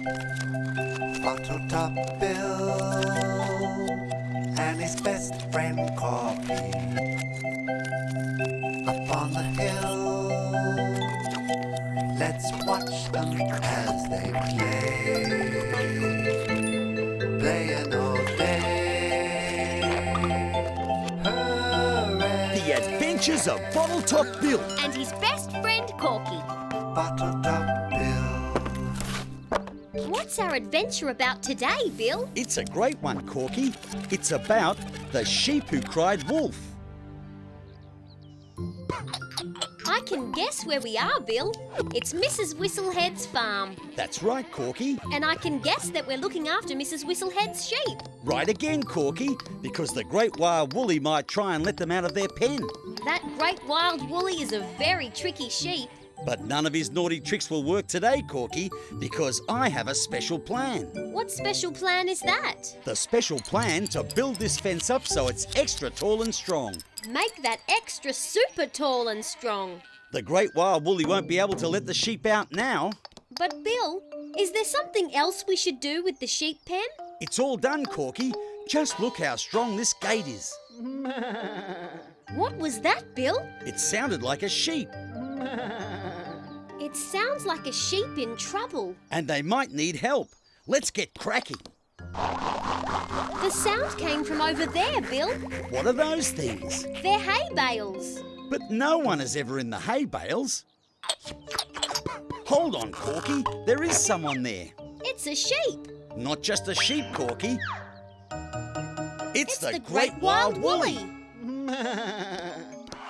BottleTop Bill and his best friend Corky up on the hill. Let's watch them as they play, playing all day. Hooray! The Adventures of BottleTop Bill and his best friend Corky. BottleTop Bill. What's our adventure about today, Bill? It's a great one, Corky. It's about the sheep who cried wolf. I can guess where we are, Bill. It's Mrs. Whistlehead's farm. That's right, Corky. And I can guess that we're looking after Mrs. Whistlehead's sheep. Right again, Corky, because the great wild woolly might try and let them out of their pen. That great wild woolly is a very tricky sheep. But none of his naughty tricks will work today, Corky, because I have a special plan. What special plan is that? The special plan to build this fence up so it's extra tall and strong. Make that extra super tall and strong. The great wild woolly won't be able to let the sheep out now. But Bill, is there something else we should do with the sheep pen? It's all done, Corky. Just look how strong this gate is. What was that, Bill? It sounded like a sheep. It sounds like a sheep in trouble. And they might need help. Let's get cracking. The sound came from over there, Bill. What are those things? They're hay bales. But no one is ever in the hay bales. Hold on, Corky. There is someone there. It's a sheep. Not just a sheep, Corky. It's the great wild woolly.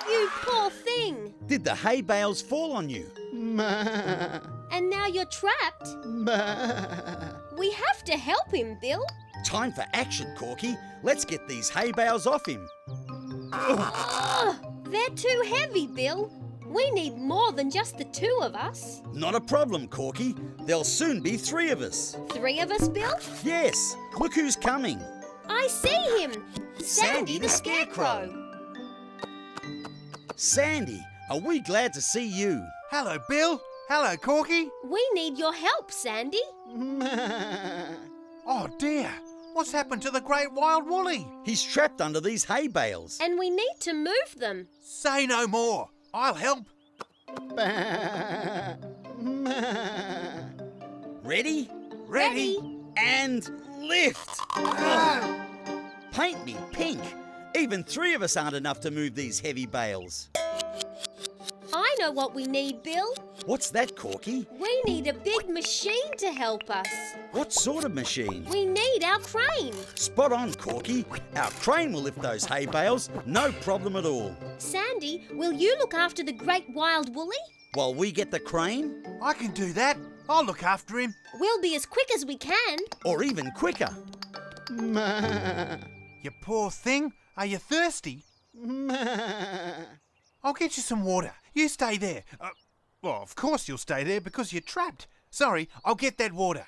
You poor thing. Did the hay bales fall on you? And now you're trapped. We have to help him, Bill. Time for action, Corky. Let's get these hay bales off him. Oh, they're too heavy, Bill. We need more than just the two of us. Not a problem, Corky. There'll soon be 3 of us. 3 of us, Bill? Yes. Look who's coming. I see him. Sandy the Scarecrow. Sandy, are we glad to see you? Hello, Bill. Hello, Corky. We need your help, Sandy. Oh dear, what's happened to the great wild woolly? He's trapped under these hay bales. And we need to move them. Say no more. I'll help. Ready? Ready. And lift. Paint me pink. Even 3 of us aren't enough to move these heavy bales. I know what we need, Bill. What's that, Corky? We need a big machine to help us. What sort of machine? We need our crane. Spot on, Corky. Our crane will lift those hay bales, no problem at all. Sandy, will you look after the great wild woolly? While we get the crane, I can do that. I'll look after him. We'll be as quick as we can. or even quicker. You poor thing. Are you thirsty? I'll get you some water. You stay there. Well, of course you'll stay there because you're trapped. Sorry, I'll get that water.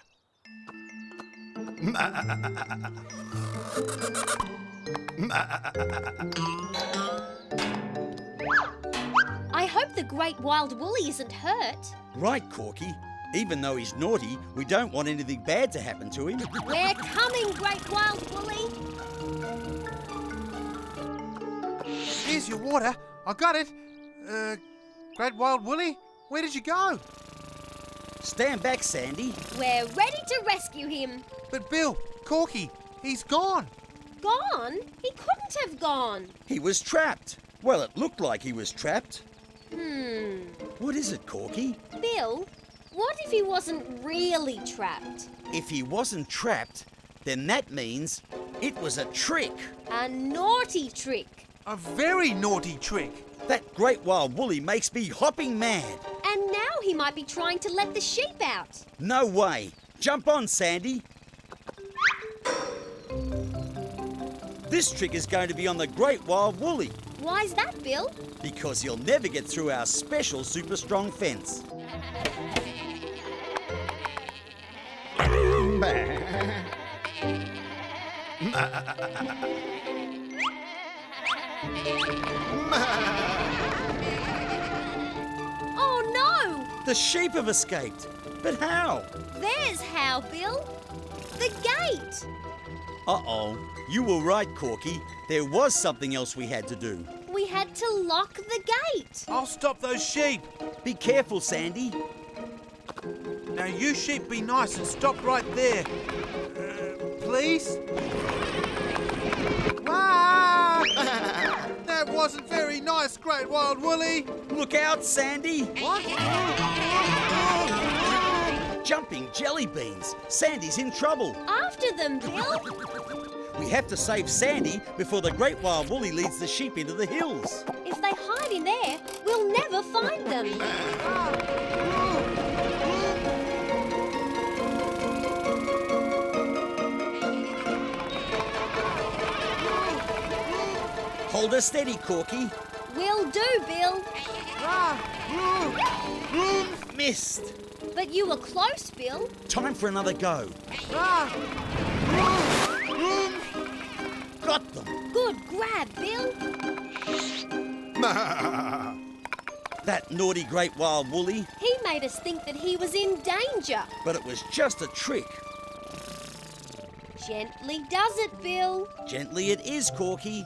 I hope the great wild woolly isn't hurt. Right, Corky. Even though he's naughty, we don't want anything bad to happen to him. We're coming, great wild woolly. Here's your water. I got it. Great wild woolly, where did you go? Stand back, Sandy. We're ready to rescue him. But Bill, Corky, he's gone. Gone? He couldn't have gone. He was trapped. Well, it looked like he was trapped. What is it, Corky? Bill, what if he wasn't really trapped? If he wasn't trapped, then that means it was a trick. A naughty trick. A very naughty trick. That great wild woolly makes me hopping mad. And now he might be trying to let the sheep out. No way. Jump on, Sandy. This trick is going to be on the great wild woolly Why's that, Bill? because he'll never get through our special super strong fence. Oh no! The sheep have escaped. But how? There's how, now, Bill. The gate. Uh-oh. You were right, Corky. There was something else we had to do. We had to lock the gate. I'll stop those sheep. Be careful, Sandy. Now you sheep be nice and stop right there. Please? Ah! That wasn't very nice, Great Wild Woolly. Look out, Sandy. What? Jumping jelly beans. Sandy's in trouble. After them, Bill. We have to save Sandy before the Great Wild Woolly leads the sheep into the hills. If they hide in there, we'll never find them. Hold her steady, Corky. Will do, Bill. Missed. But you were close, Bill. Time for another go. Got them. Good grab, Bill. That naughty Great Wild Woolly. He made us think that he was in danger. But it was just a trick. Gently does it, Bill. Gently it is, Corky.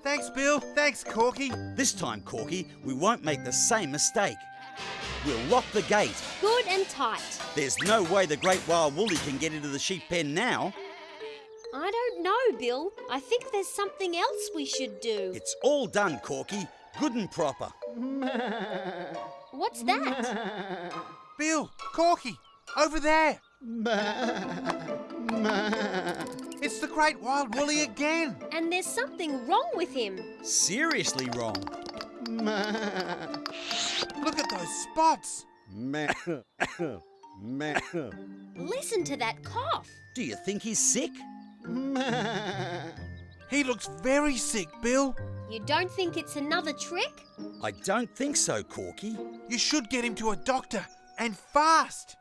Thanks, Bill. Thanks, Corky. This time, Corky, we won't make the same mistake. We'll lock the gate. Good and tight. There's no way the Great Wild Woolly can get into the sheep pen now. I don't know, Bill. I think there's something else we should do. It's all done, Corky. Good and proper. What's that? Bill, Corky, over there. It's the Great Wild Woolly again. And there's something wrong with him. Seriously wrong. Look at those spots. Listen to that cough. Do you think he's sick? He looks very sick, Bill. You don't think it's another trick? I don't think so, Corky. You should get him to a doctor, and fast.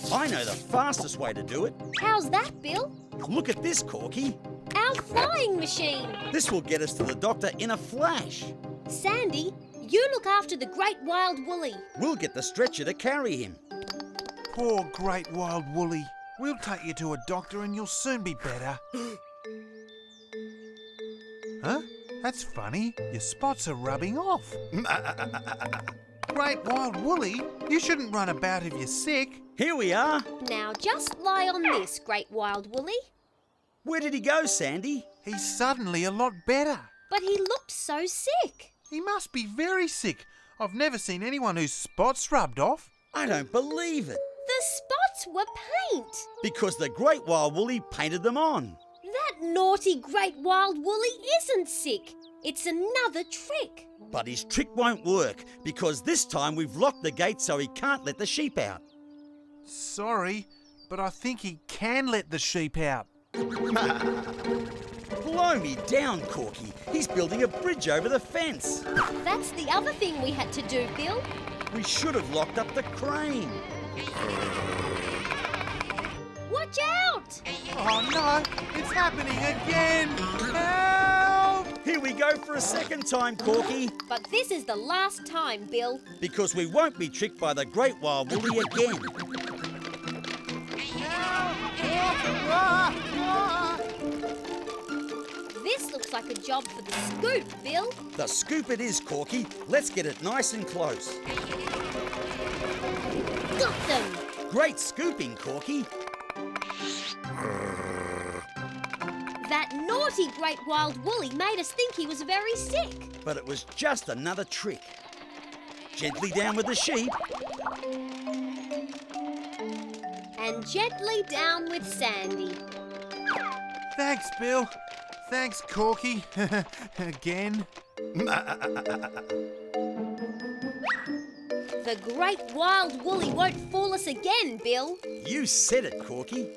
I know the fastest way to do it. How's that, Bill? Look at this, Corky. Our flying machine. This will get us to the doctor in a flash. Sandy, you look after the Great Wild Woolly. We'll get the stretcher to carry him. Poor Great Wild Woolly. We'll take you to a doctor and you'll soon be better. Huh? That's funny. Your spots are rubbing off. Great Wild Woolly, you shouldn't run about if you're sick. Here we are. Now just lie on this, Great Wild Woolly. Where did he go, Sandy? He's suddenly a lot better. But he looked so sick. He must be very sick. I've never seen anyone whose spots rubbed off. I don't believe it. The spots were paint. Because the Great Wild Woolly painted them on. That naughty Great Wild Woolly isn't sick. It's another trick. But his trick won't work because this time we've locked the gate so he can't let the sheep out. Sorry, but I think he can let the sheep out. Blow me down, Corky. He's building a bridge over the fence. That's the other thing we had to do, Bill. We should have locked up the crane. Watch out! Oh no, it's happening again! Help! Here we go for a second time, Corky. But this is the last time, Bill. Because we won't be tricked by the Great Wild Woolly again. This looks like a job for the scoop, Bill. The scoop it is, Corky. Let's get it nice and close. Got them! Great scooping, Corky. That naughty Great Wild Woolly made us think he was very sick. But it was just another trick. Gently down with the sheep. And gently down with Sandy. Thanks, Bill. Thanks, Corky. Again. The Great Wild Woolly won't fool us again, Bill. You said it, Corky.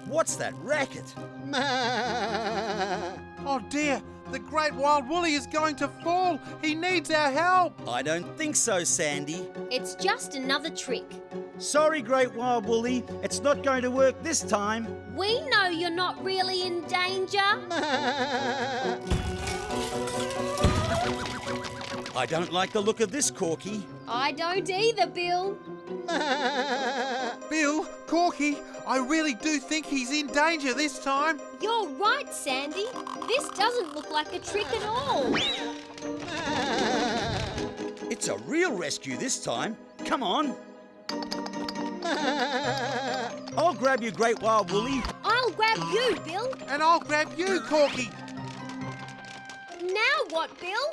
What's that racket? dear, the great wild woolly is going to fall. He needs our help. I don't think so, Sandy. It's just another trick. Sorry, Great Wild Woolly. It's not going to work this time. We know you're not really in danger. I don't like the look of this, Corky. I don't either, Bill. Bill, Corky, I really do think he's in danger this time. You're right, Sandy. This doesn't look like a trick at all. It's a real rescue this time. Come on. I'll grab you, Great Wild Woolly. I'll grab you, Bill. And I'll grab you, Corky. Now what, Bill?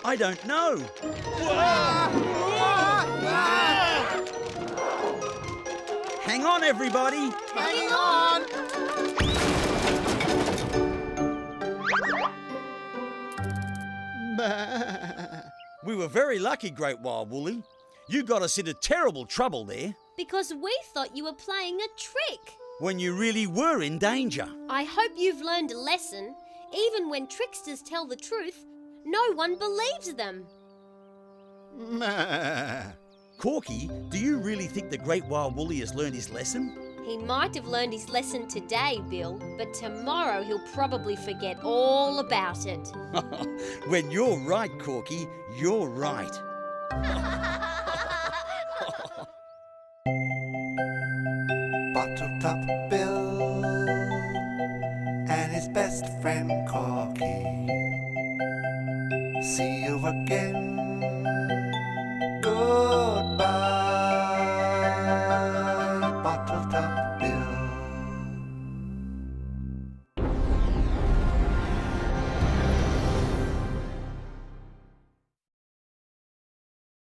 I don't know. Hang on, everybody. Hang on. We were very lucky, Great Wild Woolly. You got us into terrible trouble there Because we thought you were playing a trick. when you really were in danger. I hope you've learned a lesson. Even when tricksters tell the truth, no one believes them. Corky, do you really think the Great Wild Woolly has learned his lesson? He might have learned his lesson today, Bill, but tomorrow he'll probably forget all about it. When you're right, Corky, you're right. BottleTop Bill and his best friend Corky. See you again. Good